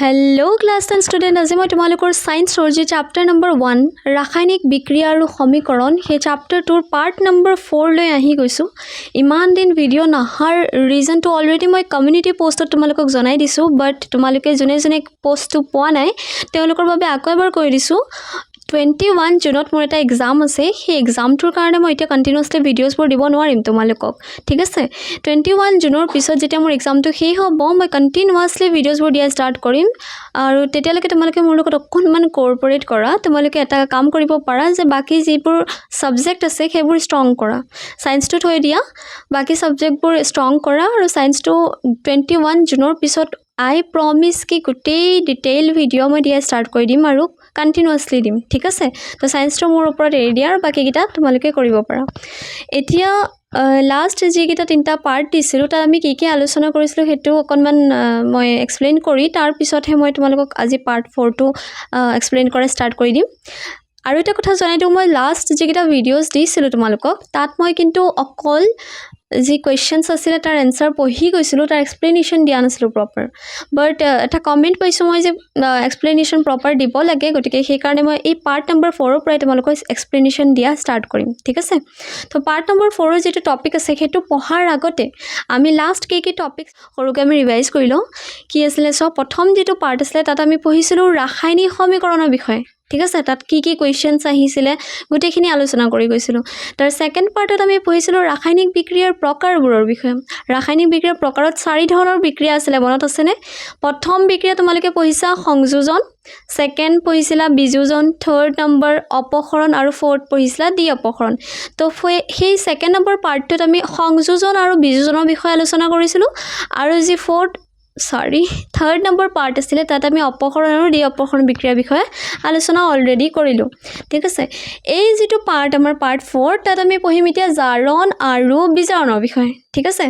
Hello' class 10 student, আজি মই তোমালোকৰ ছায়েন্সৰ যি চেপ্টাৰ নম্বৰ 1 ৰাসায়নিক বিক্ৰিয়া আৰু সমীকৰণ সেই চেপ্টাৰটোৰ পাৰ্ট নম্বৰ 4 লৈ আহি গৈছোঁ। ইমান দিন ভিডিঅ' নহাৰ ৰিজনটো অলৰেডি মই কমিউনিটি পষ্টত তোমালোকক জনাই দিছোঁ, বাট তোমালোকে যোনে যোনে পষ্টটো পোৱা নাই তেওঁলোকৰ বাবে আকৌ এবাৰ কৈ দিছোঁ। 21 জুনত মোৰ এটা এক্সাম আছে, সেই এক্সামটোৰ কাৰণে মই এতিয়া কণ্টিনিউৱাছলি ভিডিঅ'জবোৰ দিব নোৱাৰিম তোমালোকক, ঠিক আছে। 21 জুনৰ পিছত যেতিয়া মোৰ এক্সামটো শেষ হ'ব মই কণ্টিনিউৱাছলি ভিডিঅ'জবোৰ দিয়া ষ্টাৰ্ট কৰিম। আৰু তেতিয়ালৈকে তোমালোকে মোৰ লগত অকণমান কোঅপাৰেট কৰা। তোমালোকে এটা কাম কৰিব পাৰা যে বাকী যিবোৰ ছাবজেক্ট আছে সেইবোৰ ষ্ট্ৰং কৰা, ছায়েন্সটো থৈ দিয়া, বাকী ছাবজেক্টবোৰ ষ্ট্ৰং কৰা। আৰু ছায়েন্সটো 21 জুনৰ পিছত আই প্ৰমিছ কি গোটেই ডিটেইল ভিডিঅ' মই দিয়া ষ্টাৰ্ট কৰি দিম আৰু কণ্টিনিউৱাছলি দিম, ঠিক আছে। তো ছায়েন্সটো মোৰ ওপৰত এৰি দিয়া আৰু বাকীকেইটা তোমালোকে কৰিব পাৰা। এতিয়া লাষ্ট যিকেইটা 3টা পাৰ্ট দিছিলোঁ তাত আমি কি আলোচনা কৰিছিলোঁ সেইটো অকণমান মই এক্সপ্লেইন কৰি তাৰপিছতহে মই তোমালোকক আজি পাৰ্ট 4টো এক্সপ্লেইন কৰা ষ্টাৰ্ট কৰি দিম। আৰু এটা কথা জনাই দিওঁ, মই লাষ্ট যিকেইটা ভিডিঅ'জ দিছিলোঁ তোমালোকক তাত মই কিন্তু অকল যি কুৱেশ্যনছ আছিলে তাৰ এনচাৰ পঢ়ি গৈছিলোঁ, তাৰ এক্সপ্লেনেশ্যন দিয়া নাছিলোঁ প্ৰপাৰ। বাট এটা কমেণ্ট পাইছোঁ মই যে এক্সপ্লেনেশ্যন প্ৰপাৰ দিব লাগে, গতিকে সেইকাৰণে মই এই পাৰ্ট নম্বৰ 4ৰ পৰাই তোমালোকক এক্সপ্লেনেশ্যন দিয়া ষ্টাৰ্ট কৰিম, ঠিক আছে। তো পাৰ্ট নম্বৰ 4ৰ যিটো টপিক আছে সেইটো পঢ়াৰ আগতে আমি লাষ্ট কি টপিক সৰুকৈ আমি ৰিভাইজ কৰি লওঁ। কি আছিলে প্ৰথম যিটো পাৰ্ট আছিলে তাত আমি পঢ়িছিলোঁ ৰাসায়নিক সমীকৰণৰ বিষয়ে, ঠিক আছে। তাত কি কুৱেশ্যনছ আহিছিলে গোটেইখিনি আলোচনা কৰি গৈছিলোঁ। তাৰ ছেকেণ্ড পাৰ্টত আমি পঢ়িছিলোঁ ৰাসায়নিক বিক্ৰিয়াৰ প্ৰকাৰবোৰৰ বিষয়ে। ৰাসায়নিক বিক্ৰিয়াৰ প্ৰকাৰত 4 ধৰণৰ বিক্ৰিয়া আছিলে, মনত আছেনে? প্ৰথম বিক্ৰিয়া তোমালোকে পঢ়িছা সংযোজন, ছেকেণ্ড পঢ়িছিলা বিযোজন, থাৰ্ড নম্বৰ অপসৰণ আৰু ফ'ৰ্থ পঢ়িছিলা দ্বি অপসৰণ। তো সেই ছেকেণ্ড নম্বৰ পাৰ্টটোত আমি সংযোজন আৰু বিযোজনৰ বিষয়ে আলোচনা কৰিছিলোঁ, আৰু যি থাৰ্ড নম্বৰ পাৰ্ট আছিলে তাত আমি অপসৰণ আৰু দ্বি অপসৰণ বিক্ৰিয়াৰ বিষয়ে আলোচনা অলৰেডি কৰিলোঁ, ঠিক আছে। এই যিটো পাৰ্ট আমাৰ পাৰ্ট 4 তাত আমি পঢ়িম এতিয়া জাৰণ আৰু বিজাৰণৰ বিষয়ে, ঠিক আছে।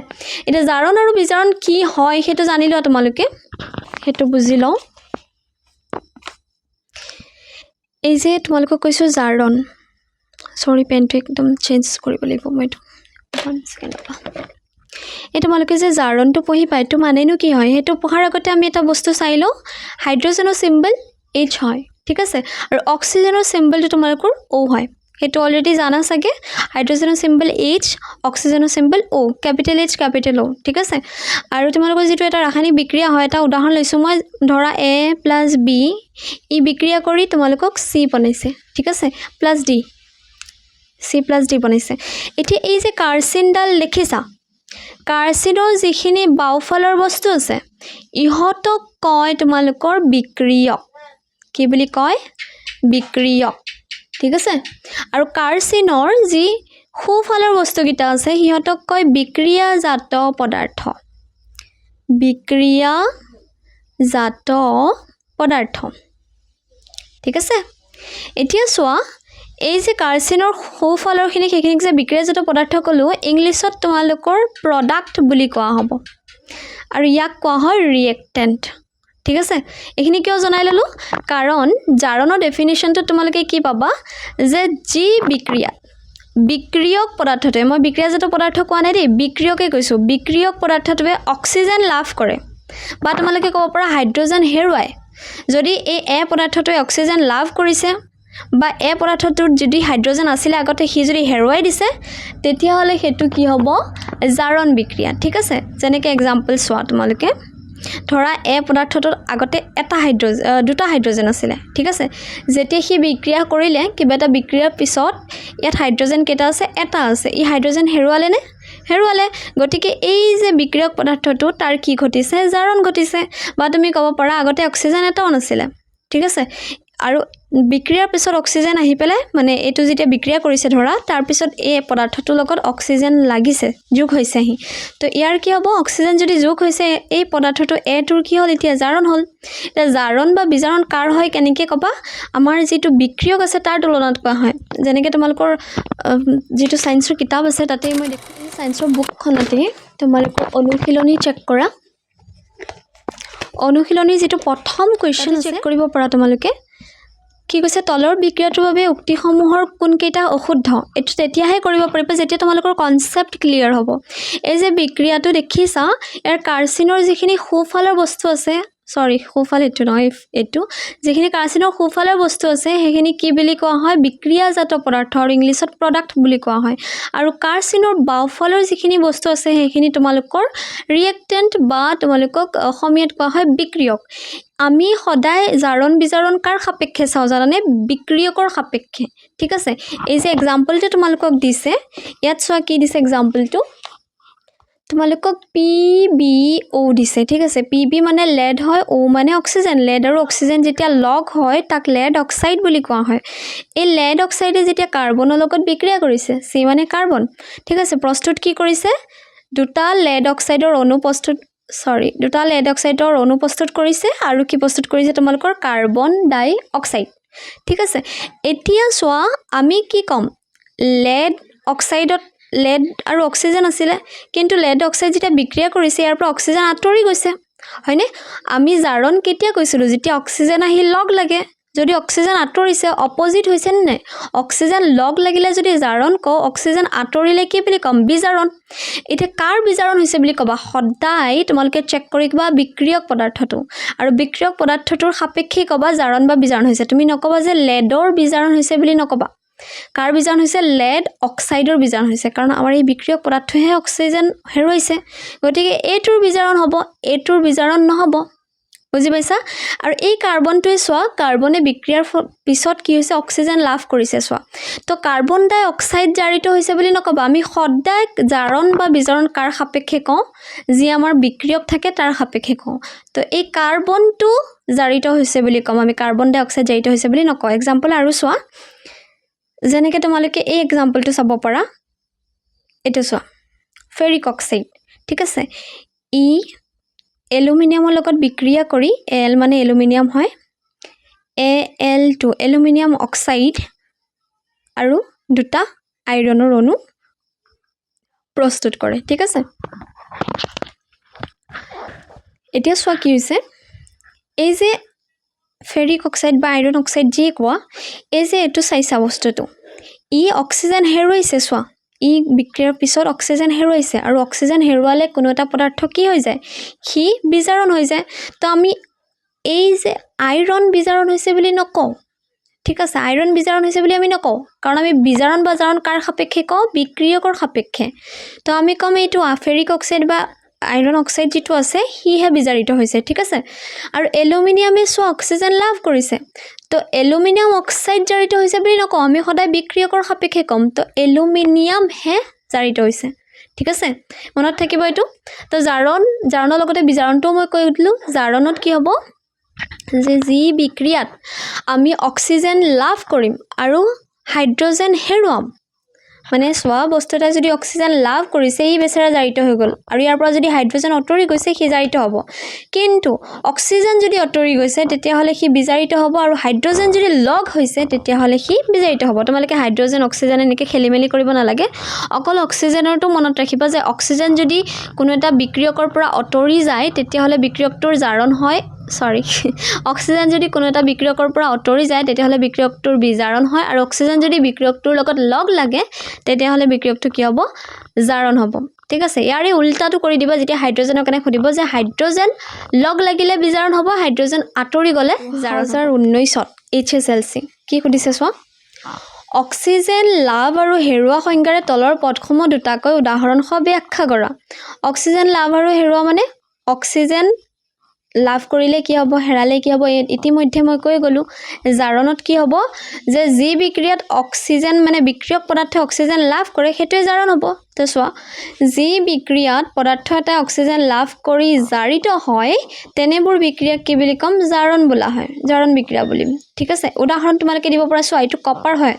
এতিয়া জাৰণ আৰু বিজাৰণ কি হয় সেইটো জানি লোৱা তোমালোকে, সেইটো বুজি লওঁ। এই যে তোমালোকক কৈছোঁ জাৰণ, পেনটো একদম চেঞ্জ কৰিব লাগিব মই এইটো 1 ছেকেণ্ড। এই তোমালোকে যে জাৰণটো পঢ়ি পায় এইটো মানেনো কি হয় সেইটো পঢ়াৰ আগতে আমি এটা বস্তু চাই লওঁ। হাইড্ৰজেনৰ চিম্বল H হয়, ঠিক আছে, আৰু অক্সিজেনৰ চিম্বলটো তোমালোকৰ O হয়। সেইটো অলৰেডি জানা চাগে। হাইড্ৰজেনৰ চিম্বল H, অক্সিজেনৰ symbol O, capital H capital O, ঠিক আছে। আৰু তোমালোকৰ যিটো এটা ৰাসায়নিক বিক্ৰিয়া হয়, এটা উদাহৰণ লৈছোঁ মই, ধৰা A + B ই বিক্ৰিয়া কৰি তোমালোকক C বনাইছে, ঠিক আছে, প্লাছ D, C + D বনাইছে। এতিয়া এই যে কাৰ্চিনডাল দেখিছা, কাৰ্চিনৰ যিখিনি বাওঁফালৰ বস্তু আছে ইহঁতক কয় তোমালোকৰ বিক্ৰিয়ক। কি বুলি কয়? বিক্ৰিয়ক, ঠিক আছে। আৰু কাৰ্চিনৰ যি সোঁফালৰ বস্তুকেইটা আছে সিহঁতক কয় বিক্ৰিয়াজাত পদাৰ্থ। বিক্ৰিয়াজাত পদাৰ্থ, ঠিক আছে। এতিয়া চোৱা, এই যে কাৰ্চিনৰ সোঁফালৰখিনি সেইখিনিক যে বিক্ৰিয়াজাত পদাৰ্থ ক'লোঁ, ইংলিছত তোমালোকৰ প্ৰডাক্ট বুলি কোৱা হ'ব, আৰু ইয়াক কোৱা হয় ৰিয়েক্টেণ্ট, ঠিক আছে। এইখিনি কিয় জনাই ল'লোঁ? কাৰণ জাৰণৰ ডেফিনেশ্যনটো তোমালোকে কি পাবা যে যি বিক্ৰিয়ক পদাৰ্থটোৱে, মই বিক্ৰিয়াজাত পদাৰ্থ কোৱা নাই দেই, বিক্ৰিয়কে কৈছোঁ, বিক্ৰিয়ক পদাৰ্থটোৱে অক্সিজেন লাভ কৰে, বা তোমালোকে ক'ব পাৰা হাইড্ৰজেন হেৰুৱায়। যদি এই পদাৰ্থটোৱে অক্সিজেন লাভ কৰিছে বা পদাৰ্থটোত যদি হাইড্ৰজেন আছিলে আগতে সি যদি হেৰুৱাই দিছে তেতিয়াহ'লে সেইটো কি হ'ব? জাৰণ বিক্ৰিয়া, ঠিক আছে। যেনেকৈ এক্সাম্পল চোৱা তোমালোকে, ধৰা পদাৰ্থটোত আগতে দুটা হাইড্ৰজেন আছিলে, ঠিক আছে। যেতিয়া সি বিক্ৰিয়া কৰিলে কিবা এটা বিক্ৰিয়াৰ পিছত ইয়াত হাইড্ৰজেন কেইটা আছে? এটা আছে। ই হাইড্ৰজেন হেৰুৱালে নে? হেৰুৱালে। গতিকে এই যে বিক্ৰিয়ক পদাৰ্থটো তাৰ কি ঘটিছে? জাৰণ ঘটিছে। বা তুমি ক'ব পাৰা আগতে অক্সিজেন এটাও নাছিলে, ঠিক আছে, আৰু বিক্ৰিয়াৰ পিছত অক্সিজেন আহি পেলাই, মানে এইটো যেতিয়া বিক্ৰিয়া কৰিছে ধৰা, তাৰপিছত এই পদাৰ্থটোৰ লগত অক্সিজেন লাগিছে, যোগ হৈছে আহি। তো ইয়াৰ কি হ'ব? অক্সিজেন যদি যোগ হৈছে এই পদাৰ্থটো টোৰ কি হ'ল? এতিয়া জাৰণ হ'ল। এতিয়া জাৰণ বা বিজাৰণ কাৰ হয় কেনেকৈ ক'বা? আমাৰ যিটো বিক্ৰিয়ক আছে তাৰ তুলনাত কোৱা হয়। যেনেকৈ তোমালোকৰ যিটো ছায়েন্সৰ কিতাপ আছে তাতেই মই দেখোঁ, ছায়েন্সৰ বুকখনতে তোমালোকৰ অনুশীলনী চেক কৰা। অনুশীলনীৰ যিটো প্ৰথম কুৱেশ্যন চেক কৰিব পৰা তোমালোকে। কি কৈছে? তলৰ বিক্ৰিয়াটোৰ বাবে উক্তিসমূহৰ কোনকেইটা অশুদ্ধ? এইটো তেতিয়াহে কৰিব পাৰিব যেতিয়া তোমালোকৰ কনচেপ্ট ক্লিয়াৰ হ'ব। এই যে বিক্ৰিয়াটো দেখিছা, ইয়াৰ কাৰ্চিনৰ যিখিনি সোঁফালৰ বস্তু আছে সৰি সোঁফালে এইটো নহয় এইটো যিখিনি কাৰ্চিনৰ সোঁফালৰ বস্তু আছে সেইখিনি কি বুলি কোৱা হয় বিক্ৰিয়াজাত পদাৰ্থ আৰু ইংলিছত প্ৰডাক্ট বুলি কোৱা হয় আৰু কাৰ্চিনৰ বাওঁফালৰ যিখিনি বস্তু আছে সেইখিনি তোমালোকৰ ৰিয়েক্টেণ্ট বা তোমালোকক অসমীয়াত কোৱা হয় বিক্ৰিয়ক আমি সদায় জাৰণ বিজাৰণ কাৰ সাপেক্ষে চাওঁ জানানে বিক্ৰিয়কৰ সাপেক্ষে ঠিক আছে এই যে এক্সাম্পলটো তোমালোকক দিছে ইয়াত চোৱা কি দিছে এক্সাম্পলটো তোমালোকক PbO দিছে ঠিক আছে Pb মানে lead হয় O মানে অক্সিজেন lead আৰু অক্সিজেন যেতিয়া লগ হয় তাক lead অক্সাইড বুলি কোৱা হয় এই lead অক্সাইডে যেতিয়া কাৰ্বনৰ লগত বিক্ৰিয়া কৰিছে C মানে কাৰ্বন ঠিক আছে প্ৰস্তুত কি কৰিছে দুটা lead অক্সাইডৰ অণু প্ৰস্তুত কৰিছে আৰু কি প্ৰস্তুত কৰিছে তোমালোকৰ কাৰ্বন ডাই অক্সাইড ঠিক আছে এতিয়া চোৱা আমি কি কম lead অক্সাইডত lead আৰু অক্সিজেন আছিল কিন্তু lead অক্সাইড যেতিয়া বিক্ৰিয়া কৰিছে ইয়াৰ পৰা অক্সিজেন আঁতৰি গৈছে হয়নে আমি জাৰণ কেতিয়া কৈছিলো যেতিয়া অক্সিজেন আহি লগ লাগে যদি অক্সিজেন আঁতৰিছে অপজিট হৈছে নে অক্সিজেন লগ লাগিলে যদি জাৰণ ক অক্সিজেন আঁতৰিলে কি বুলি কম বিজাৰণ এটা কাৰ বিজাৰণ হৈছে বুলি কবা সদায় তোমালকে চেক কৰিবা বিক্ৰিয়ক পদাৰ্থটো আৰু বিক্ৰিয়ক পদাৰ্থটোৰ সাপেক্ষে কবা জাৰণ বা বিজাৰণ হৈছে তুমি নকবা যে leadৰ বিজাৰণ হৈছে বুলি নকবা কাৰ বিজাৰণ হৈছে lead অক্সাইডৰ বিজাৰণ হৈছে কাৰণ আমাৰ এই বিক্ৰিয়ক পদাৰ্থহে অক্সিজেন হেৰুৱাইছে গতিকে এইটোৰ বিজাৰণ হ'ব এইটোৰ বিজাৰণ নহব বুজি পাইছা আৰু এই কাৰ্বনটোৱে চোৱা কাৰ্বনে বিক্ৰিয়াৰ পিছত কি হৈছে অক্সিজেন লাভ কৰিছে চোৱা তো কাৰ্বন ডাই অক্সাইড জাৰিত হৈছে বুলি নকবা আমি সদায় জাৰণ বা বিজাৰণ কাৰ সাপেক্ষে কওঁ যি আমাৰ বিক্ৰিয়ক থাকে তাৰ সাপেক্ষে কওঁ তো এই কাৰ্বনটো জাৰিত হৈছে বুলি কম আমি কাৰ্বন ডাই অক্সাইড জাৰিত হৈছে বুলি নকওঁ এক্সাম্পল আৰু চোৱা যেনেকৈ তোমালোকে এই এক্সাম্পলটো চাব পাৰা এইটো চোৱা ফেৰিক অক্সাইড ঠিক আছে ই এলুমিনিয়ামৰ লগত বিক্ৰিয়া কৰি L মানে এলুমিনিয়াম হয় Al2 এলুমিনিয়াম অক্সাইড আৰু দুটা আইৰণৰ অণু প্ৰস্তুত কৰে ঠিক আছে এতিয়া চোৱা কি হৈছে এই যে ফেৰিক অক্সাইড বা আইৰণ অক্সাইড যি কোৱা এই যে এইটো চাইছা বস্তুটো ই অক্সিজেন হেৰুৱাইছে চোৱা ই বিক্ৰিয়াৰ পিছত অক্সিজেন হেৰুৱাইছে আৰু অক্সিজেন হেৰুৱালে কোনো এটা পদাৰ্থ কি হৈ যায় সি বিজাৰণ হৈ যায় তো আমি এই যে আইৰণ বিজাৰণ হৈছে বুলি নকওঁ ঠিক আছে আইৰণ বিজাৰণ হৈছে বুলি আমি নকওঁ কাৰণ আমি বিজাৰণ বা জাৰণ কাৰ সাপেক্ষে কওঁ বিক্ৰিয়কৰ সাপেক্ষে তো আমি কম এইটো ফেৰিক অক্সাইড বা আইৰণ অক্সাইড যেটো আছে হিহে বিজাৰিত হৈছে ঠিক আছে আৰু এলুমিনিয়ামে চোৱা অক্সিজেন লাভ কৰিছে তো এলুমিনিয়াম অক্সাইড জাৰিত হৈছে বুলি নকওঁ আমি সদায় বিক্ৰিয়কৰ সাপেক্ষে কম তো এলুমিনিয়াম হে জাৰিত হৈছে ঠিক আছে মনত থাকিব এইটো তো জাৰণৰ লগতে বিজাৰণটো মই কৈ দিলোঁ জাৰণত কি হ'ব যে যি বিক্ৰিয়াত আমি অক্সিজেন লাভ কৰিম আৰু হাইড্ৰজেন হেৰুৱাম মানে চোৱা বস্তু এটা যদি অক্সিজেন লাভ কৰিছে ই বেচেৰা জাৰিত হৈ গ'ল আৰু ইয়াৰ পৰা যদি হাইড্ৰজেন আঁতৰি গৈছে সি জাৰিত হ'ব কিন্তু অক্সিজেন যদি আঁতৰি গৈছে তেতিয়াহ'লে সি বিজাৰিত হ'ব আৰু হাইড্ৰজেন যদি লগ হৈছে তেতিয়াহ'লে সি বিজাৰিত হ'ব তোমালোকে হাইড্ৰজেন অক্সিজেন এনেকৈ খেলিমেলি কৰিব নালাগে অকল অক্সিজেনৰটো মনত ৰাখিবা যে অক্সিজেন যদি কোনো এটা বিক্ৰিয়কৰ পৰা আঁতৰি যায় তেতিয়াহ'লে বিক্ৰিয়কটোৰ জাৰণ হয় অক্সিজেন যদি কোনো এটা বিক্ৰিয়কৰ পৰা আঁতৰি যায় তেতিয়াহ'লে বিক্ৰিয়কটোৰ বিজাৰণ হয় আৰু অক্সিজেন যদি বিক্ৰিয়কটোৰ লগত লগ লাগে তেতিয়াহ'লে বিক্ৰিয়কটো কি হ'ব জাৰণ হ'ব ঠিক আছে ইয়াৰে উল্টাটো কৰি দিবা যেতিয়া হাইড্ৰজেনৰ কাৰণে সুধিব যে হাইড্ৰজেন লগ লাগিলে বিজাৰণ হ'ব হাইড্ৰজেন আঁতৰি গ'লে জাৰণ 2019ত HSLC কি সুধিছে চোৱা অক্সিজেন লাভ আৰু হেৰুৱা সংজ্ঞাৰে তলৰ পদসমূহ দুটাকৈ উদাহৰণসহ ব্যাখ্যা কৰা অক্সিজেন লাভ আৰু হেৰুৱা মানে অক্সিজেন লাভ কৰিলে কি হ'ব হেৰালে কি হ'ব ইতিমধ্যে মই কৈ গ'লো জাৰণত কি হ'ব যে যি বিক্ৰিয়াত অক্সিজেন মানে বিক্ৰিয়ক পদাৰ্থে অক্সিজেন লাভ কৰে সেইটোৱে জাৰণ হ'ব তো চোৱা যি বিক্ৰিয়াত পদাৰ্থ এটা অক্সিজেন লাভ কৰি জাৰিত হয় তেনেবোৰ বিক্ৰিয়াক কি বুলি ক'ম জাৰণ বোলা হয় জাৰণ বিক্ৰিয়া বুলি ঠিক আছে উদাহৰণ তোমালোকে দিব পৰা চোৱা এইটো কপাৰ হয়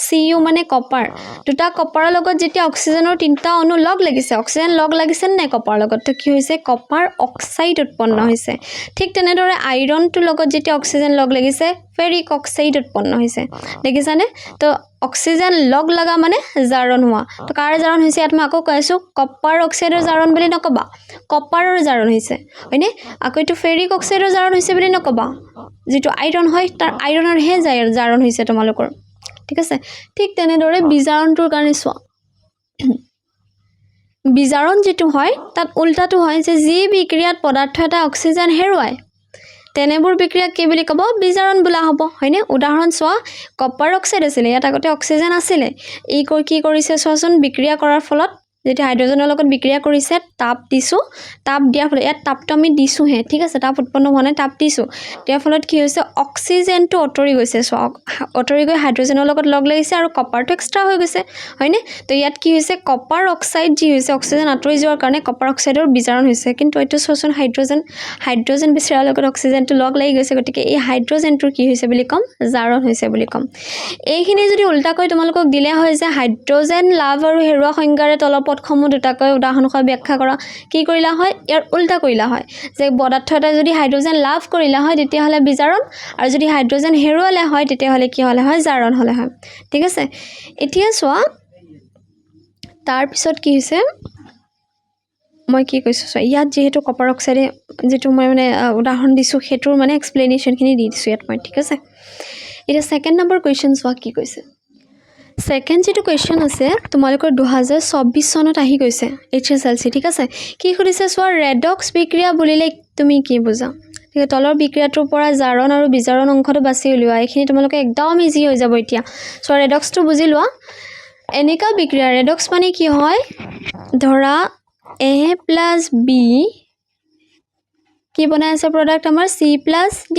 Cu মানে কপাৰ দুটা কপাৰৰ লগত যেতিয়া অক্সিজেনৰ তিনিটা অণু লগ লাগিছে অক্সিজেন লগ লাগিছে নাই কপাৰৰ লগত তো কি হৈছে কপাৰ অক্সাইড উৎপন্ন হৈছে ঠিক তেনেদৰে আইৰণটোৰ লগত যেতিয়া অক্সিজেন লগ লাগিছে ফেৰিক অক্সাইড উৎপন্ন হৈছে দেখিছানে তো অক্সিজেন লগ লগা মানে জাৰণ হোৱা তো কাৰ জাৰণ হৈছে ইয়াত মই আকৌ কৈ আছোঁ কপাৰ অক্সাইডৰ জাৰণ বুলি নকবা কপাৰৰ জাৰণ হৈছে হয়নে আকৌ এইটো ফেৰিক অক্সাইডৰ জাৰণ হৈছে বুলি নকবা যেটো আইৰণ হয় তাৰ আইৰণৰহে জাৰণ হৈছে তোমালোকৰ ঠিক আছে ঠিক তেনেদৰে বিজাৰণটোৰ কাৰণে চোৱা বিজাৰণ যেটো হয় তাত উল্টাটো হয় যে যি বিক্ৰিয়াত পদাৰ্থ এটা অক্সিজেন হেৰুৱায় তেনেবোৰ বিক্ৰিয়াক কি বুলি ক'ব বিজাৰণ বোলা হ'ব হয়নে উদাহৰণ চোৱা কপাৰ অক্সাইড আছিলে ইয়াত আগতে অক্সিজেন আছিলে এই কি কৰিছে চোৱাচোন বিক্ৰিয়া কৰাৰ ফলত যেতি হাইড্ৰজেনৰ লগত বিক্ৰিয়া কৰিছে তাপ দিছো তাপ দিয়াৰ ফলত ইয়াত তাপটো আমি দিছো হে ঠিক আছে তাপ উৎপন্ন হোৱা নাই তাপ দিছো ইয়াৰ ফলত কি হৈছে অক্সিজেনটো অটৰি গৈছে চোৱা অটৰি গৈ হাইড্ৰজেনৰ লগত লগ লাগিছে আৰু কপাৰটো এক্সট্ৰা হৈ গৈছে হয়নে তো ইয়াত কি হৈছে কপাৰ অক্সাইড যি হৈছে অক্সিজেন আঁতৰি যোৱাৰ কাৰণে কপাৰ অক্সাইডৰ বিজাৰণ হৈছে কিন্তু এইটো চোৱাচোন হাইড্ৰজেন বিচৰাৰ লগত অক্সিজেনটো লগ লাগি গৈছে গতিকে এই হাইড্ৰজেনটোৰ কি হৈছে বুলি ক'ম জাৰণ হৈছে বুলি ক'ম এইখিনি যদি উল্টাকৈ তোমালোকক দিলে হয় যে হাইড্ৰজেন লাভ আৰু হেৰুৱা সংজ্ঞাৰে তলপদসমূহ দুটাকৈ উদাহৰণসহ ব্যাখ্যা কৰা কি কৰিলা হয় ইয়াৰ উল্টা কৰিলা হয় যে পদাৰ্থ এটা যদি হাইড্ৰজেন লাভ কৰিলা হয় তেতিয়াহ'লে বিজাৰণ আৰু যদি হাইড্ৰজেন হেৰুৱালে হয় তেতিয়াহ'লে কি হ'লে হয় জাৰণ হ'লে হয় ঠিক আছে এতিয়া চোৱা তাৰ পিছত কি হৈছে মই কি কৈছো চোৱা ইয়াত যেহেতু কপাৰ অক্সাইডে যেটো মই মানে উদাহৰণ দিছো হেতুৰ মানে এক্সপ্লেনেশ্যনখিনি দি দিছো ইয়াত মই ঠিক আছে এটা সেকেন্ড নম্বৰ কোৱেশ্চন চোৱা কি কৈছে সেকেন্ড যেটো কোৱেশ্চন আছে তোমালোকৰ 2024 চনত আহি গৈছে HSLC ঠিক আছে কি কৰিছে চোৱা ৰেডক্স বিক্ৰিয়া বুলিলে তুমি কি বুজা ঠিক আছে তলৰ বিক্ৰিয়াটোৰ পৰা জাৰণ আৰু বিজাৰণ অংশটো বাছি উলিওৱা এইখিনি তোমালোকে একদম ইজি হৈ যাব এতিয়া চোৱা ৰেডক্সটো বুজি লোৱা এনেকা বিক্ৰিয়া ৰেডক্স মানে কি হয় ধৰা A plus B কি বনাই আছে প্ৰডাক্ট আমাৰ C plus D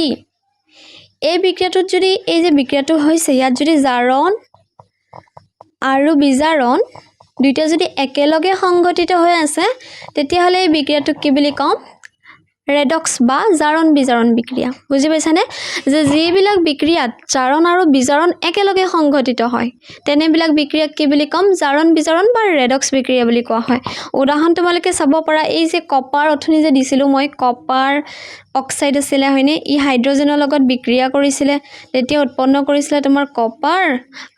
এই বিক্ৰিয়াটোত যদি এই যে বিক্ৰিয়াটো হৈছে ইয়াত যদি জাৰণ আৰু বিজাৰণ দুইটা যদি একেলগে সংগঠিত হৈ আছে তেতিয়াহ'লে এই বিক্ৰিয়াটোক কি বুলি কম ৰেডক্স বা জাৰণ বিজাৰণ বিক্ৰিয়া বুজি পাইছানে যে যিবিলাক বিক্ৰিয়াত জাৰণ আৰু বিজাৰণ একেলগে সংগঠিত হয় তেনেবিলাক বিক্ৰিয়াক কি বুলি কম জাৰণ বিজাৰণ বা ৰেডক্স বিক্ৰিয়া বুলি কোৱা হয় উদাহৰণ তোমালোকে চাব পাৰা এই যে কপাৰ অথনি যে দিছিলো মই কপাৰ অক্সাইড আছিলে হয়নে ই হাইড্ৰজেনৰ লগত বিক্ৰিয়া কৰিছিলে তেতিয়া উৎপন্ন কৰিছিলে তোমাৰ কপাৰ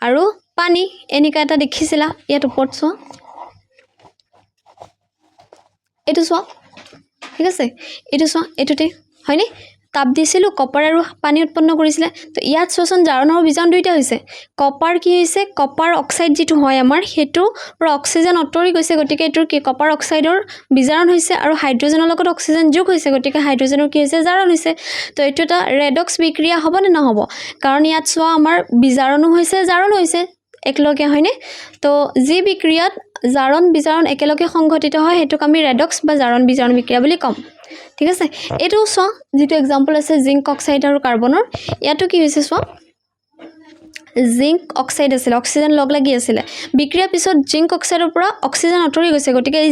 আৰু পানী এনেকা এটা দেখিছিলা ইয়াত ওপৰত চোৱা এটো চোৱা ঠিক আছে এটো চোৱা এটোতে হয়নে তাপ দিছিলো কপাৰ আৰু পানী উৎপন্ন কৰিছিলে তো ইয়াত চোৱাচোন জাৰণ আৰু বিজাৰণ দুইটা হৈছে কপাৰ কি হৈছে কপাৰ অক্সাইড যেটো হয় আমাৰ হেতু পৰা অক্সিজেন অটৰি গৈছে গতিকে এটোৰ কি কপাৰ অক্সাইডৰ বিজাৰণ হৈছে আৰু হাইড্ৰজেনৰ লগত অক্সিজেন যোগ হৈছে গতিকে হাইড্ৰজেনৰ কি হৈছে জাৰণ হৈছে তো এটো এটা ৰেডক্স বিক্ৰিয়া হ'ব নে নহ'ব কাৰণ ইয়াত চোৱা আমাৰ বিজাৰণো হৈছে জাৰণ হৈছে একলগে হয়নে তো যি বিক্ৰিয়াত জাৰণ বিজাৰণ একেলগে সংঘটিত হয় হেতুক আমি ৰেডক্স বা জাৰণ বিজাৰণ বিক্ৰিয়া বুলি কম ঠিক আছে এটো চোৱা যেটো এক্সাম্পল আছে জিংক অক্সাইড আৰু কাৰ্বনৰ ইয়াতো কি হৈছে চোৱা জিংক অক্সাইড আছিল অক্সিজেন লগ লাগি আছিল বিক্ৰিয়াৰ পিছত জিংক অক্সাইডৰ পৰা অক্সিজেন অটৰি গৈছে গতিকে এই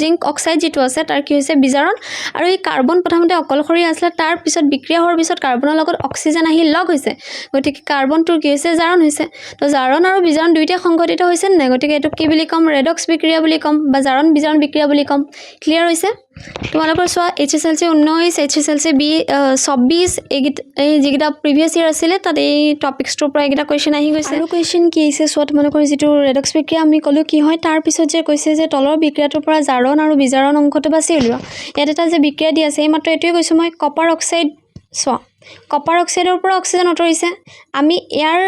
জিংক অক্সাইড যেটো আছে তাৰ কি হৈছে বিজাৰণ আৰু এই কাৰ্বন প্ৰথমতে অকলশৰী আছিল তাৰ পিছত বিক্ৰিয়া হোৱাৰ পিছত কাৰ্বনৰ লগত অক্সিজেন আহি লগ হৈছে গতিকে কাৰ্বনটোৰ কি হৈছে জাৰণ হৈছে তো জাৰণ আৰু বিজাৰণ দুইটা সংঘটিত হৈছে না গতিকে এটো কি বুলি কম ৰেডক্স বিক্ৰিয়া বুলি কম বা জাৰণ বিজাৰণ বিক্ৰিয়া বুলি কম ক্লিয়াৰ হৈছে তোমালোকৰ চোৱা HSLC 19 HSLC 24 এই যেটা প্ৰিভিয়াস ইয়াৰ আছিল তাত এই টপিকছটোৰ পৰা এটা কোৱেশ্চন আহি গৈছে আৰু কোৱেশ্চন কি আছে চোৱা তোমালোকৰ যেটো ৰেডক্স বিক্ৰিয়া আমি কলো কি হয় তাৰ পিছত যে কৈছে যে তলৰ বিক্ৰিয়াটোৰ পৰা জাৰণ আৰু বিজাৰণ অংশটো বাছি উলিওৱা ইয়াত এটা যে বিক্ৰিয়া দি আছে এই মাত্ৰ এটোই কৈছো মই কপাৰ অক্সাইড চোৱা কপাৰ অক্সাইডৰ পৰা অক্সিজেন অটৰিছে আমি ইয়াৰ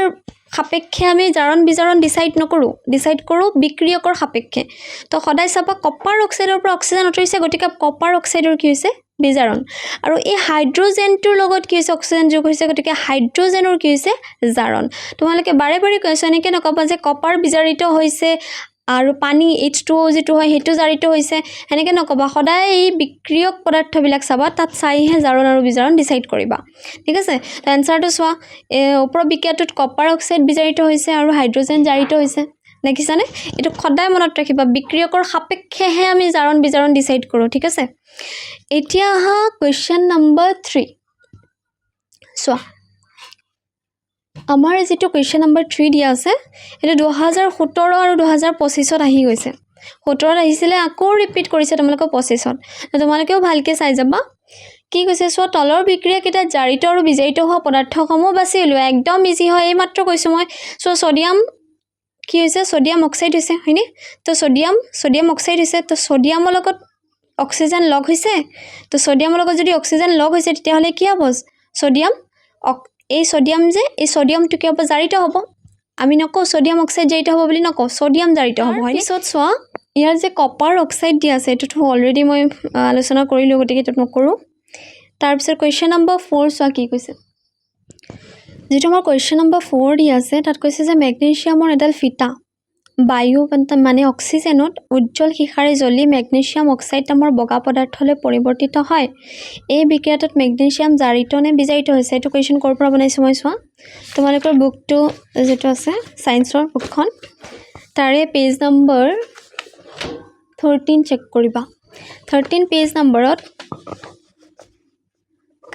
সাপেক্ষে আমি জাৰণ বিজাৰণ ডিসাইড কৰো বিক্ৰিয়কৰ সাপেক্ষে তো সদায় চাবা কপাৰ অক্সাইডৰ পৰা অক্সিজেন অটৰিছে গতিকে কপাৰ অক্সাইডৰ কি হৈছে বিজাৰণ আৰু এই হাইড্ৰজেনটোৰ লগত কি হৈছে অক্সিজেন যোগ হৈছে গতিকে হাইড্ৰজেনৰ কি হৈছে জাৰণ তোমালোকে বাৰে বাৰে কৈছো এনেকে নকবা যে কপাৰ বিজাৰিত হৈছে আৰু পানী H2O যেটো হয় হেতু জাৰিত হৈছে এনেকে নকবা সদায় এই বিক্ৰিয়ক পদাৰ্থবিলাক চাবা তাত চাইহে জাৰণ আৰু বিজাৰণ ডিসাইড কৰিবা ঠিক আছে তো আনসাৰটো চোৱা ওপৰ বিক্ৰিয়াটোত কপাৰ অক্সাইড বিজাৰিত হৈছে আৰু হাইড্ৰজেন জাৰিত হৈছে দেখিছানে এটো সদায় মনত ৰাখিবা বিক্ৰিয়কৰ সাপেক্ষেহে আমি জাৰণ বিজাৰণ ডিসাইড কৰো ঠিক আছে এতিয়া হা কোৱেশ্চন নম্বৰ 3 চোৱা আমাৰ যেটো কোৱেশ্চন নম্বৰ 3 দিয়া আছে এটা 2017 আৰু 2025 ত আহি গৈছে 17 আহিছিলে আকৌ ৰিপিট কৰিছে তোমালোকৰ 25 ত তোমালোকেও ভালকে চাই যাবা কি কৈছে চোৱা তলৰ বিক্ৰিয়া কেটা জাৰিত আৰু বিজাৰিত হোৱা পদাৰ্থসমূহ বাছি উলিওৱা একদম ইজি হয় এই মাত্ৰ কৈছো মই সো সোডিয়াম কি হৈছে সোডিয়াম অক্সাইড হৈছে হয়নে তো সোডিয়াম অক্সাইড হৈছে তো সোডিয়ামৰ লগত অক্সিজেন লগ হৈছে তো সোডিয়ামৰ লগত যদি অক্সিজেন লগ হৈছে তেতিয়াহলে কি হ'ব সোডিয়াম এই সোডিয়াম যে এই সোডিয়ামটো কি হ'ব জাৰিত হ'ব আমি নকও সোডিয়াম অক্সাইড জাৰিত হ'ব বুলি নকও সোডিয়াম জাৰিত হ'ব হয় পিছত চোৱা ইয়াৰ যে কপাৰ অক্সাইড দিয়া আছে এটো অলৰেডি মই আলোচনা কৰিলো গতিকে এটো নকৰো তাৰপিছত কুৱেশ্যন নম্বৰ 4 চোৱা কি কৈছে যেটো আমাৰ কুৱেশ্যন নম্বৰ 4 দি আছে তাত কৈছে যে মেগনেছিয়ামৰ এডাল ফিটা বায়ু মানে অক্সিজেনত উজ্জ্বল শিখাৰে জ্বলি মেগনেছিয়াম অক্সাইড নামৰ বগা পদাৰ্থলৈ পৰিৱৰ্তিত হয় এই বিক্ৰিয়াটোত মেগনেছিয়াম জাৰিত নে বিজাৰিত হৈছে এইটো কুৱেশ্যন ক'ৰ পৰা বনাইছোঁ মই চোৱা তোমালোকৰ বুকটো যেটো আছে সায়েন্সৰ বুকখন তাৰে পেজ নম্বৰ 13 চেক কৰিবা 13 পেজ নম্বৰত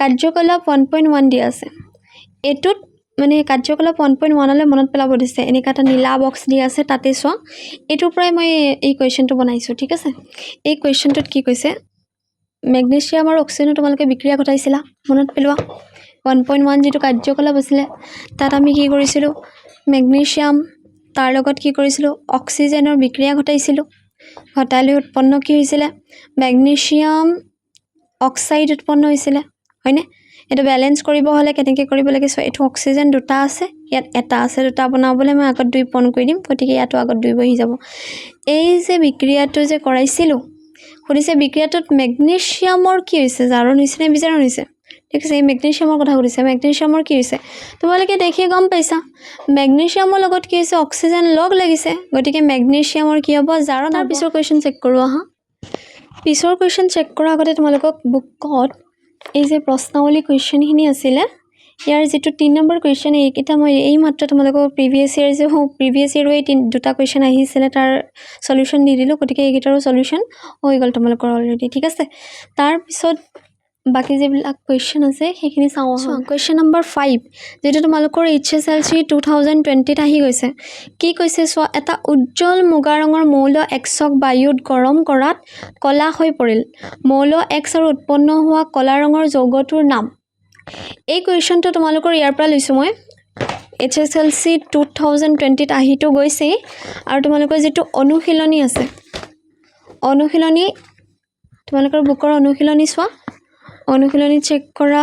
কাৰ্যকলাপ 1.1 দিয়া আছে এটোত মানে কাৰ্যকলাপ 1.1 লৈ মনত পেলাব দিছে এনেকা এটা নীলা বক্স দিয়া আছে তাতে চোৱা এটোৰ পৰাই মই এই কুৱেশ্যনটো বনাইছোঁ ঠিক আছে এই কুৱেশ্যনটোত কি কৈছে মেগনেছিয়াম আৰু অক্সিজেন তোমালোকে বিক্ৰিয়া ঘটাইছিলা মনত পেলোৱা 1.1 যেটো কাৰ্যকলাপ আছিল তাত আমি কি কৰিছিলো মেগনেছিয়াম তাৰ লগত কি কৰিছিলো অক্সিজেনৰ বিক্ৰিয়া ঘটাইছিলো ঘটালে উৎপন্ন কি হৈছিল মেগনেছিয়াম অক্সাইড উৎপন্ন হৈছিল হয়নে এটা ব্যালেন্স কৰিব হলে কেনেকৈ কৰিব লাগে সো এটো অক্সিজেন দুটা আছে ইয়াত এটা আছে দুটা বনাবলৈ মই আগত 2 পন কৰি দিম গতিকে ইয়াতো আগত 2 বহি যাব এই যে বিক্ৰিয়াটো যে কৰাইছিলো সুধিছে বিক্ৰিয়াটোত মেগনেছিয়ামৰ কি হৈছে জাৰণ হৈছে নে বিজাৰণ হৈছে ঠিক আছে এই মেগনেছিয়ামৰ কথা সুধিছে মেগনেছিয়ামৰ কি হৈছে তোমালোকে দেখি গম পাইছা মেগনেছিয়ামৰ লগত কি হৈছে অক্সিজেন লগ লাগিছে গতিকে মেগনেছিয়ামৰ কি হ'ব জাৰণ তাৰ পিছৰ কোৱেশ্চন চেক কৰো আহা পিছৰ কোৱেশ্চন চেক কৰাৰ আগতে তোমালোকক বুকত এই যে প্ৰশ্নাৱলী কুৱেশ্যনখিনি আছিল ইয়াৰ যেটো 3 নম্বৰ কুৱেশ্যন এইটা মই এই মাত্ৰ তোমালোকক প্ৰিভিয়াস ইয়াৰ যে প্ৰিভিয়াস ইয়াৰ এই দুটা কুৱেশ্যন আহিছিল তাৰ সলিউশন দি দিলো গতিকে এইকেইটাৰো সলিউশন হৈ গল তোমালোকৰ অলৰেডি ঠিক আছে তাৰ পিছত বাকি যেবিলাক কুৱেশ্যন আছে সেইখিনি চাও কুৱেশ্যন নম্বৰ 5 যেটো তোমালোকৰ HSLC 2020 ত আহি গৈছে কি কৈছে চোৱা এটা উজ্জ্বল মুগা ৰঙৰ মৌল এক্সক বায়ুত গৰম কৰাত কলা হৈ পৰিল মৌল এক্স আৰু উৎপন্ন হোৱা কলা ৰঙৰ যৌগটোৰ নাম এই কুৱেশ্যনটো তোমালোকৰ ইয়াৰ পৰা লৈছো মই HSLC 2020 ত আহিটো গৈছে আৰু তোমালোকৰ যেটো অনুশীলনী আছে অনুশীলনী তোমালোকৰ বুকৰ অনুশীলনী চোৱা অনুশীলনী চেক কৰা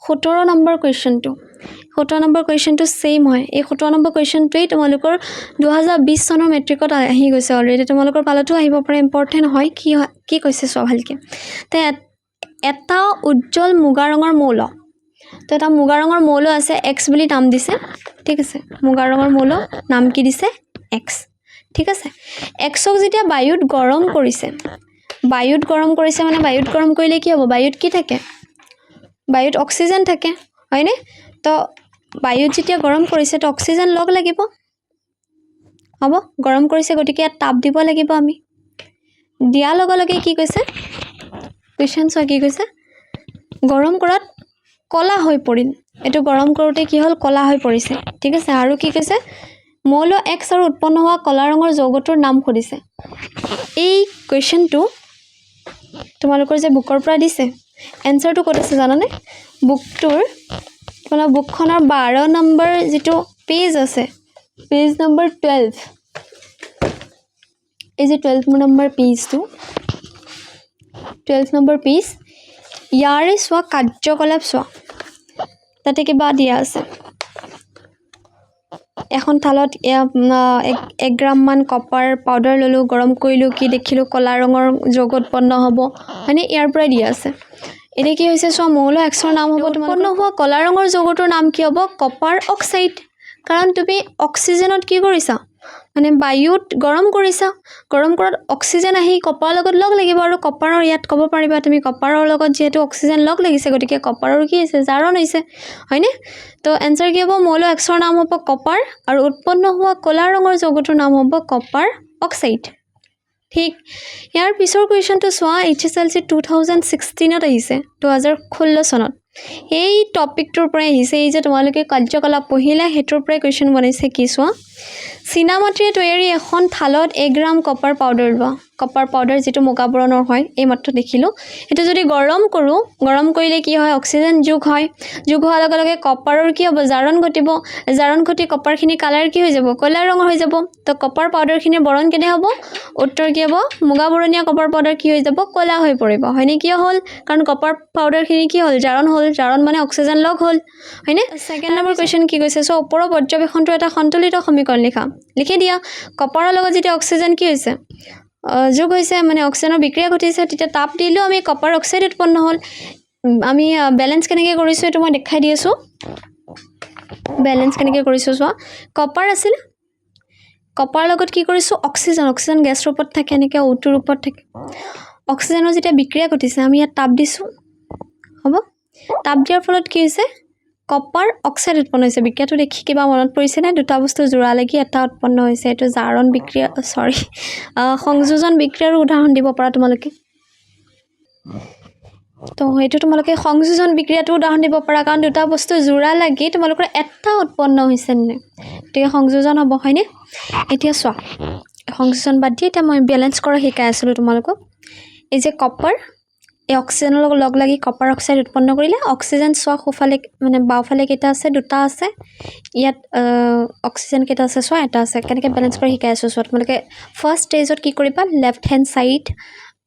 17 নম্বৰ কুৱেশ্যনটো 17 নম্বৰ কুৱেশ্যনটো সেম হয় এই 17 নম্বৰ কুৱেশ্যনটোই তোমালোকৰ 2020 চনৰ মেট্ৰিকত আহি গৈছে অলৰেডি তোমালোকৰ পালটো আহিব পাৰে ইম্পৰ্টেন্ট হয় কি কৈছে চোৱা ভালকে তে এটা উজ্জ্বল মুগা ৰঙৰ মৌল তো এটা মুগা ৰঙৰ মৌল আছে x বুলি নাম দিছে ঠিক আছে মুগা ৰঙৰ মৌল নাম কি দিছে x ঠিক আছে xক যেতিয়া বায়ুত গৰম কৰিছে মানে বায়ুত গৰম কৰিলে কি হ'ব বায়ুত কি থাকে বায়ুত অক্সিজেন থাকে হয়নে তো বায়ুত যেতিয়া গৰম কৰিছে তো অক্সিজেন লগ লাগিব হ'ব গৰম কৰিছে গতিকে তাপ দিব লাগিব আমি দিয়া লগে লগে কি কৈছে কুৱেশ্যন চোৱা কি কৈছে গৰম কৰাত কলা হৈ পৰিল এটো গৰম কৰোতে কি হল কলা হৈ পৰিছে ঠিক আছে আৰু কি কৈছে মৌল x আৰু উৎপন্ন হোৱা কলা ৰঙৰ যৌগটোৰ নাম সুধিছে এই কুৱেশ্যনটো তোমালোকৰ যে বুকৰ পৰা দিছে এনসাৰটো ক'ত আছে জানানে বুকটোৰ কোনা বুকখনৰ 12 নম্বৰ যেটো পেজ আছে পেজ নম্বৰ 12 এই যে 12 নম্বৰ পেজটো 12 নম্বৰ পেজ ইয়াৰে চোৱা কাৰ্যকলাপ চোৱা তাতে কিবা দিয়া আছে এখন থালত 1 গ্ৰাম মান কপাৰ পাউডাৰ ললো গৰম কৰিলো কি দেখিলো কলা ৰঙৰ যৌগ উৎপন্ন হ'ব মানে ইয়াৰ পৰা দিয়া আছে এনে কি হৈছে চোৱা মৌল এক্সৰ নাম হ'ব উৎপন্ন হোৱা কলা ৰঙৰ যৌগটোৰ নাম কি হ'ব কপাৰ অক্সাইড কাৰণ তুমি অক্সিজেনত কি কৰিছা মানে বায়ুত গৰম কৰিছা গৰম কৰাত অক্সিজেন আহি কপাৰৰ লগত লগ লাগিব আৰু কপাৰৰ ইয়াত ক'ব পাৰিবা তুমি কপাৰৰ লগত যেহেতু অক্সিজেন লগ লাগিছে গতিকে কপাৰৰ কি হৈছে জাৰণ হৈছে হয়নে তো এনসাৰ কি হ'ব মৌল এক্সৰ নাম হ'ব কপাৰ আৰু উৎপন্ন হোৱা কলা ৰঙৰ যৌগটোৰ নাম হ'ব কপাৰ অক্সাইড ঠিক ইয়াৰ পিছৰ কুৱেশ্যনটো চোৱা HSLC 2016 ত আহিছে 2016 চনত এই টপিকটোৰ পৰা আহিছে এই যে তোমালোকে কাৰ্যকলাপ পঢ়িলা হেতৰ পৰা কুৱেশ্যন বনাইছে কি চোৱা চিনামাত্ৰিয়ে তৈয়াৰী এখন থালত 1 গ্ৰাম কপাৰ পাউডাৰ লোৱা কপাৰ পাউডাৰ যেটো মুগা বৰণৰ হয় এই মাত্ৰ দেখিলো এটো যদি গৰম কৰো গৰম কৰিলে কি হয় অক্সিজেন যোগ হয় যোগ হোৱাৰ লগে লগে কপাৰৰ কি হ'ব জাৰণ ঘটিব জাৰণ ঘটি কপাৰখিনি কালাৰ কি হৈ যাব কলা ৰঙৰ হৈ যাব তো কপাৰ পাউডাৰখিনি বৰণ কেনে হ'ব উত্তৰ কি হ'ব মুগা বৰণীয়া কপাৰ পাউডাৰ কি হৈ যাব কলা হৈ পৰিব হয়নে কি হ'ল কাৰণ কপাৰ পাউডাৰখিনি কি হ'ল জাৰণ মানে অক্সিজেন লগ হ'ল হয়নে সেকেন্ড নম্বৰ কোৱেশ্চন কি কৈছে সো ওপৰৰ পৰ্যবেক্ষণটো এটা সন্তুলিত সমীকৰণ লিখি দিয়া কপাৰৰ লগত যেতিয়া অক্সিজেন কি হৈছে যোগ হৈছে মানে অক্সিজেনৰ বিক্ৰিয়া ঘটিছে তেতিয়া তাপ দিলেও আমি কপাৰ অক্সাইড উৎপন্ন হ'ল আমি বেলেঞ্চ কেনেকৈ কৰিছোঁ এইটো মই দেখাই দি আছোঁ বেলেঞ্চ কেনেকৈ কৰিছোঁ চোৱা কপাৰ আছিল কপাৰ লগত কি কৰিছোঁ অক্সিজেন গেছ ৰূপত থাকে এনেকৈ O2 ৰূপত থাকে অক্সিজেনৰ যেতিয়া বিক্ৰিয়া ঘটিছে আমি ইয়াত তাপ দিছোঁ হ'ব তাপ দিয়াৰ ফলত কি হৈছে কপাৰ অক্সাইড উৎপন্ন হৈছে বিক্ৰিয়াটো দেখি কিবা মনত পৰিছে নে দুটা বস্তু জোৰা লাগি এটা উৎপন্ন হৈছে এইটো জাৰণ বিক্ৰিয়া সংযোজন বিক্ৰিয়াৰ উদাহৰণ দিব পাৰা তোমালোকে তো এইটো তোমালোকে সংযোজন বিক্ৰিয়াটো উদাহৰণ দিব পাৰা কাৰণ দুটা বস্তু জোৰা লাগি তোমালোকৰ এটা উৎপন্ন হৈছে নে গতিকে সংযোজন হ'ব হয়নে এতিয়া চোৱা সংযোজন বাদ দি এতিয়া মই বেলেঞ্চ কৰা শিকাই আছিলোঁ তোমালোকক এই যে কপাৰ এই অক্সিজেনৰ লগত লগ লাগি কপাৰ অক্সাইড উৎপন্ন কৰিলে অক্সিজেন চোৱা সোঁফালে মানে বাওঁফালে কেইটা আছে দুটা আছে ইয়াত অক্সিজেন কেইটা আছে চোৱা এটা আছে কেনেকৈ বেলেঞ্চ কৰি শিকাই আছোঁ চোৱা তোমালোকে ফাৰ্ষ্ট ষ্টেজত কি কৰিবা লেফ্ট হেণ্ড ছাইড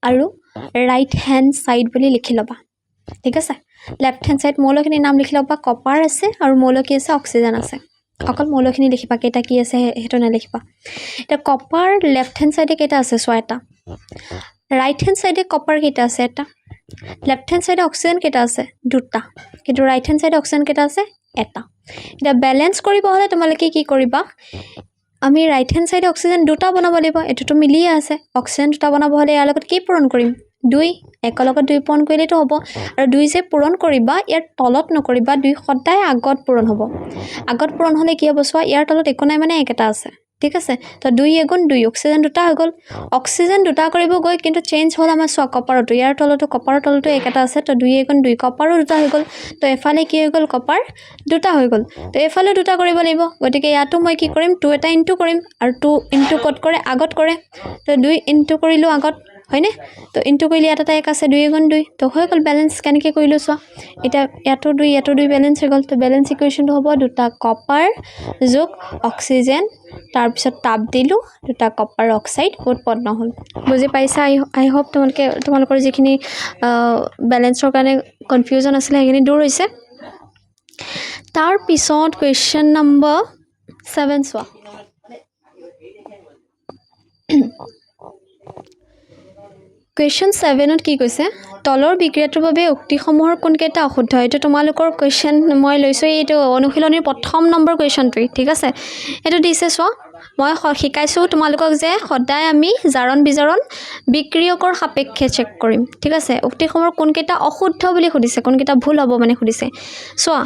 আৰু ৰাইট হেণ্ড ছাইড বুলি লিখি ল'বা ঠিক আছে লেফ্ট হেণ্ড ছাইড মৌলখিনিৰ নাম লিখি ল'বা কপাৰ আছে আৰু মৌল কি আছে অক্সিজেন আছে অকল মৌলখিনি লিখিবা কেইটা কি আছে সেইটো নালিখিবা এতিয়া কপাৰ লেফ্ট হেণ্ড ছাইডে কেইটা আছে চোৱা এটা ৰাইট হেণ্ড ছাইডে কপাৰ কেইটা আছে এটা লেফ্ট হেণ্ড ছাইডে অক্সিজেন কেইটা আছে দুটা কিন্তু ৰাইট হেণ্ড ছাইডে অক্সিজেন কেইটা আছে এটা এতিয়া বেলেঞ্চ কৰিব হ'লে তোমালোকে কি কৰিবা আমি ৰাইট হেণ্ড ছাইডে অক্সিজেন দুটা বনাব লাগিব এইটোতো মিলিয়ে আছে অক্সিজেন দুটা বনাব হ'লে ইয়াৰ লগত কি পূৰণ কৰিম 2 একৰ লগত 2 পূৰণ কৰিলেতো হ'ব আৰু 2 যে পূৰণ কৰিবা ইয়াৰ তলত নকৰিবা 2 সদায় আগত পূৰণ হ'ব আগত পূৰণ হ'লে কি হ'ব চোৱা ইয়াৰ তলত একো নাই মানে একেটা আছে ঠিক আছে তো 2 এগুণ 2 অক্সিজেন দুটা হৈ গ'ল অক্সিজেন দুটা কৰিব গৈ কিন্তু চেঞ্জ হ'ল আমাৰ চোৱা কপাৰটো ইয়াৰ তলতো কপাৰৰ তলতো একেটা আছে তো 2 এগুণ 2 কপাৰো দুটা হৈ গ'ল তো এফালে কি হৈ গ'ল কপাৰ দুটা হৈ গ'ল তো এফালে দুটা কৰিব লাগিব গতিকে ইয়াতো মই কি কৰিম 2 এটা ইনটু কৰিম আৰু 2 ইনটু ক'ত কৰে আগত কৰে তো 2 ইনটু কৰিলোঁ আগত হয়নে তো ইনটু কৰিলে ইয়াত এটা এক আছে 2 এগুণ 2 তো হৈ গ'ল বেলেঞ্চ কেনেকৈ কৰিলোঁ চোৱা এতিয়া ইয়াতো 2 বেলেঞ্চ হৈ গ'ল তো বেলেঞ্চ ইকুৱেশ্যনটো হ'ব দুটা কপাৰ যোগ অক্সিজেন তাৰপিছত তাপ দিলোঁ দুটা কপাৰ অক্সাইড উৎপন্ন হ'ল বুজি পাইছা আই হোপ তোমালোকৰ যিখিনি বেলেঞ্চৰ কাৰণে কনফিউজন আছিলে সেইখিনি দূৰ হৈছে তাৰপিছত কুৱেশ্যন নম্বৰ 7 চোৱা কুৱেশ্যন 7ত কি কৈছে তলৰ বিক্ৰিয়াটোৰ বাবে উক্তিসমূহৰ কোনকেইটা অশুদ্ধ এইটো তোমালোকৰ কুৱেশ্যন মই লৈছোঁ এইটো অনুশীলনীৰ প্ৰথম নম্বৰ কুৱেশ্যনটোৱে ঠিক আছে এইটো দিছে চোৱা মই শিকাইছোঁ তোমালোকক যে সদায় আমি জাৰণ বিজাৰণ বিক্ৰিয়কৰ সাপেক্ষে চেক কৰিম ঠিক আছে উক্তিসমূহৰ কোনকেইটা অশুদ্ধ বুলি সুধিছে কোনকেইটা ভুল হ'ব মানে সুধিছে চোৱা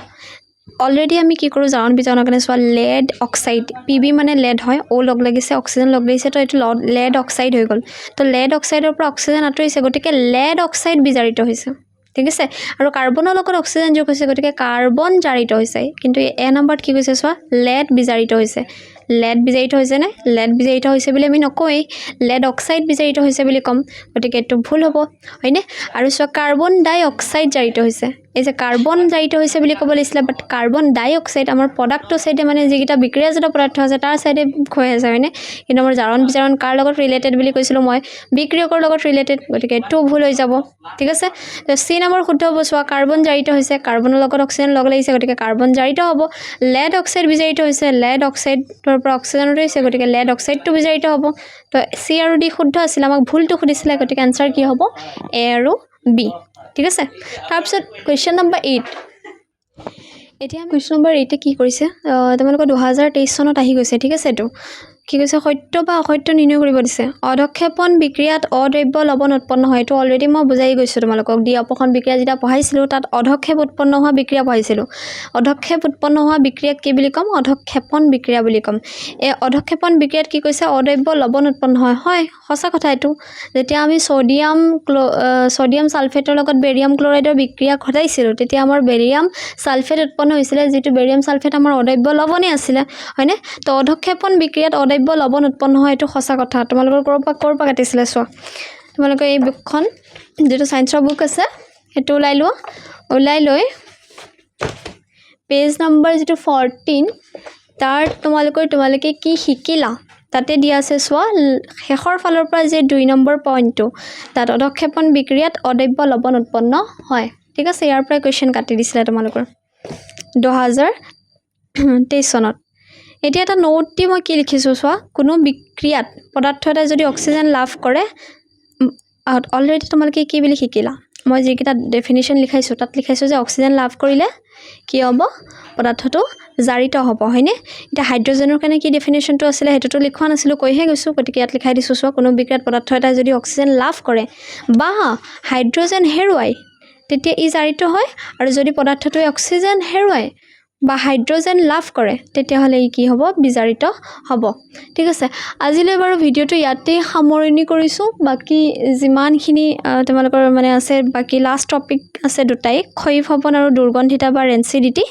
অলৰেডি আমি কি কৰোঁ জাৰণ বিজাৰণৰ কাৰণে চোৱা লেড অক্সাইড PB মানে লেড হয় O লগ লাগিছে অক্সিজেন লগ লাগিছে তো এইটো লেড অক্সাইড হৈ গ'ল তো লেড অক্সাইডৰ পৰা অক্সিজেন আঁতৰিছে গতিকে লেড অক্সাইড বিজাৰিত হৈছে ঠিক আছে আৰু কাৰ্বনৰ লগত অক্সিজেন যোগ হৈছে গতিকে কাৰ্বন জাৰিত হৈছে কিন্তু এ নম্বৰত কি কৈছে চোৱা লেড বিজাৰিত হৈছে লেড বিজাৰিত হৈছে নে লেড বিজাৰিত হৈছে বুলি আমি নকওঁৱেই লেড অক্সাইড বিজাৰিত হৈছে বুলি ক'ম গতিকে এইটো ভুল হ'ব হয়নে আৰু চোৱা কাৰ্বন ডাই অক্সাইড জাৰিত হৈছে এই যে কাৰ্বন জাৰিত হৈছে বুলি ক'ব লাগিছিলে বাট কাৰ্বন ডাই অক্সাইড আমাৰ প্ৰডাক্টৰ চাইডে মানে যিকেইটা বিক্ৰিয়াজাত পদাৰ্থ আছে তাৰ চাইডে হৈ আছে হয়নে কিন্তু আমাৰ জাৰণ বিজাৰণ কাৰ লগত ৰিলেটেড বুলি কৈছিলোঁ মই বিক্ৰিয়কৰ লগত ৰিলেটেড গতিকে এইটো ভুল হৈ যাব ঠিক আছে তো C নম্বৰ শুদ্ধ হ'ব চোৱা কাৰ্বন জাৰিত হৈছে কাৰ্বনৰ লগত অক্সিজেন লগ লাগিছে গতিকে কাৰ্বন জাৰিত হ'ব লেড অক্সাইড বিজাৰিত হৈছে লেড অক্সাইডৰ পৰা অক্সিজেন ৰৈছে গতিকে লেড অক্সাইডটো বিজাৰিত হ'ব তো C আৰু D শুদ্ধ আছিল আমাক ভুলটো সুধিছিলে গতিকে আনচাৰ কি হ'ব A আৰু B ঠিক আছে তাৰপিছত কুৱেশ্যন নম্বৰ 8 এতিয়া কুৱেশ্যন নম্বৰ 8 কি কৰিছে তোমালোকৰ 2023 চনত আহি গৈছে ঠিক আছে এইটো কি কৈছে সত্য বা অসত্য নিৰ্ণয় কৰিব দিছে অধক্ষেপণ বিক্ৰিয়াত অদ্ৰব্য লৱণ উৎপন্ন হয় এইটো অলৰেডি মই বুজাই গৈছোঁ তোমালোকক দি অপখন বিক্ৰিয়া যেতিয়া পঢ়াইছিলোঁ তাত অধক্ষেপ উৎপন্ন হোৱা বিক্ৰিয়া পঢ়াইছিলোঁ অধক্ষেপ উৎপন্ন হোৱা বিক্ৰিয়াক কি বুলি ক'ম অধক্ষেপণ বিক্ৰিয়া বুলি ক'ম এই অধক্ষেপণ বিক্ৰিয়াত কি কৈছে অদ্ৰব্য লৱণ উৎপন্ন হয় সঁচা কথা এইটো যেতিয়া আমি ছডিয়াম ছালফেটৰ লগত বেৰিয়াম ক্লৰাইডৰ বিক্ৰিয়া ঘটাইছিলোঁ তেতিয়া আমাৰ বেৰিয়াম ছালফেট উৎপন্ন হৈছিলে যিটো বেৰিয়াম ছালফেট আমাৰ অদ্ৰব্য লৱণেই আছিলে হয়নে তো অধক্ষেপণ বিক্ৰিয়াত অদ্ৰব্য লৱণ উৎপন্ন হয় এইটো সঁচা কথা তোমালোকৰ ক'ৰ পৰা কাটিছিলে চোৱা তোমালোকে এই বুকখন যিটো ছায়েন্সৰ বুক আছে সেইটো ওলাই লৈ পেজ নম্বৰ যিটো 14 তাৰ তোমালোকে কি শিকিলা তাতে দিয়া আছে চোৱা শেষৰ ফালৰ পৰা যে 2 নম্বৰ পইণ্টটো তাত অধক্ষেপণ বিক্ৰিয়াত অদ্ৰব্য লৱণ উৎপন্ন হয় ঠিক আছে ইয়াৰ পৰা কুৱেশ্যন কাটি দিছিলে তোমালোকৰ 2023 চনত এতিয়া এটা নোট দি মই কি লিখিছোঁ চোৱা কোনো বিক্ৰিয়াত পদাৰ্থ এটাই যদি অক্সিজেন লাভ কৰে অলৰেডি তোমালোকে কি বুলি শিকিলা মই যিকেইটা ডেফিনিশ্যন লিখাইছোঁ তাত লিখাইছোঁ যে অক্সিজেন লাভ কৰিলে কি হ'ব পদাৰ্থটো জাৰিত হ'ব হয়নে এতিয়া হাইড্ৰজেনৰ কাৰণে কি ডেফিনিশ্যনটো আছিলে সেইটোতো লিখোৱা নাছিলোঁ কৈহে গৈছোঁ গতিকে ইয়াত লিখাই দিছোঁ চোৱা কোনো বিক্ৰিয়াত পদাৰ্থ এটাই যদি অক্সিজেন লাভ কৰে বা হাইড্ৰজেন হেৰুৱায় তেতিয়া ই জাৰিত হয় আৰু যদি পদাৰ্থটোৱে অক্সিজেন হেৰুৱায় বা হাইড্ৰজেন লাভ কৰে তেতিয়াহ'লে ই কি হ'ব বিজাৰিত হ'ব ঠিক আছে আজিলৈ বাৰু ভিডিঅ'টো ইয়াতে সামৰণি কৰিছোঁ বাকি যিমানখিনি তোমালোকৰ মানে আছে বাকি লাষ্ট টপিক আছে দুটাই ক্ষয় ভৱন আৰু দুৰ্গন্ধিতা বা ৰেঞ্চিডিটি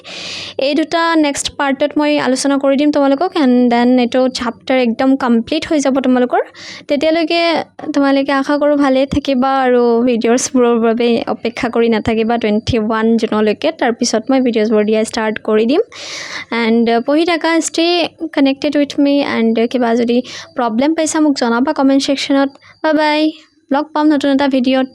এই দুটা নেক্সট পাৰ্টত মই আলোচনা কৰি দিম তোমালোকক এণ্ড দেন এইটো চাপ্টাৰ একদম কমপ্লিট হৈ যাব তোমালোকৰ তেতিয়ালৈকে তোমালোকে আশা কৰোঁ ভালেই থাকিবা আৰু ভিডিঅ'ছবোৰৰ বাবে অপেক্ষা কৰি নাথাকিবা 21 জুনলৈকে তাৰপিছত মই ভিডিঅ'ছবোৰ দিয়া ষ্টাৰ্ট কৰি দিম এণ্ড পঢ়ি থাকা stay connected with me and কিবা যদি প্ৰব্লেম পাইছা মোক জনাবা কমেণ্ট ছেকশ্যনত বাই বাই লগ পাম নতুন এটা ভিডিঅ'ত